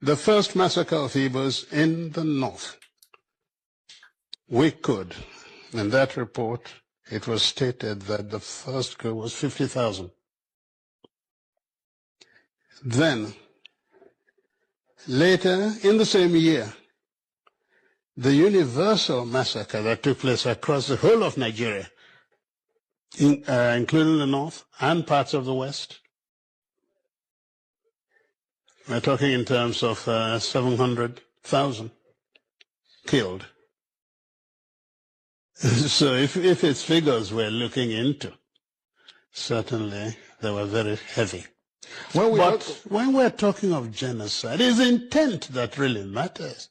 the first massacre of Igbos in the north. We could, in that report, it was stated that the first group was 50,000. Then, later in the same year, the universal massacre that took place across the whole of Nigeria, including the north and parts of the west. We're talking in terms of 700,000 killed. So if it's figures we're looking into, certainly they were very heavy. But when we're talking of genocide, it's intent that really matters.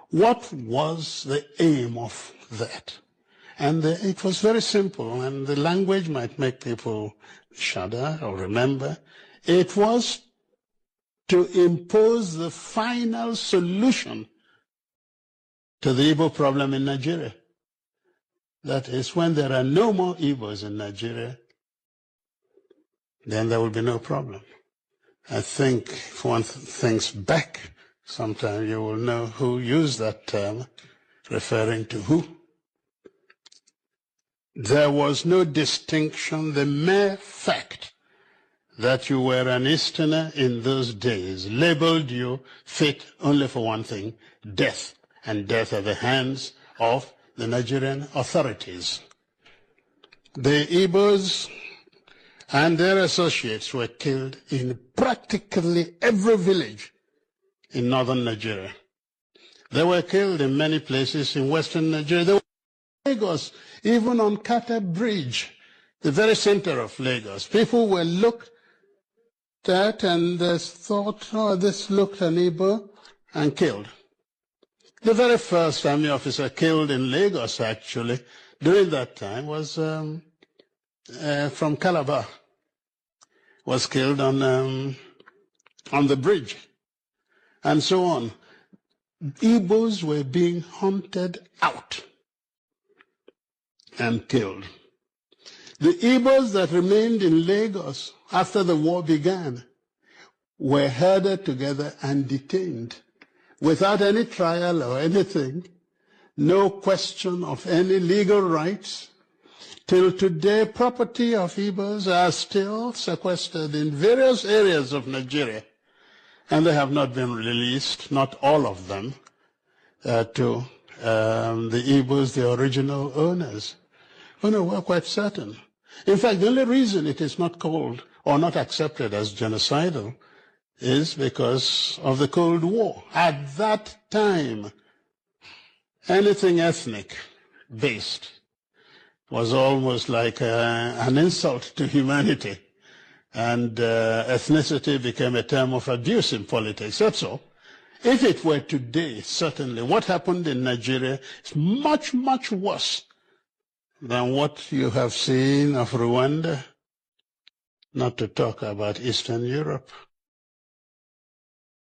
What was the aim of that? And it was very simple, and the language might make people shudder or remember. It was to impose the final solution to the Igbo problem in Nigeria. That is, when there are no more Igbos in Nigeria, then there will be no problem. I think if one thinks back, sometime you will know who used that term, referring to who. There was no distinction. The mere fact that you were an Easterner in those days labeled you fit only for one thing, death, and death at the hands of the Nigerian authorities. The Igbos and their associates were killed in practically every village in northern Nigeria. They were killed in many places in western Nigeria. They were in Lagos, even on Kata Bridge, the very center of Lagos. People were looked at and thought, oh, this looked an Igbo, and killed. The very first army officer killed in Lagos, actually, during that time was from Calabar. Was killed on the bridge, and so on. Igbos were being hunted out and killed. The Igbos that remained in Lagos after the war began were herded together and detained without any trial or anything, no question of any legal rights. Till today, property of Igbos are still sequestered in various areas of Nigeria, and they have not been released, not all of them, to the Igbos, the original owners. Oh no, we're quite certain. In fact, the only reason it is not called or not accepted as genocidal is because of the Cold War. At that time, anything ethnic-based was almost like an insult to humanity. And ethnicity became a term of abuse in politics. That's all. If it were today, certainly, what happened in Nigeria is much, much worse than what you have seen of Rwanda, not to talk about Eastern Europe.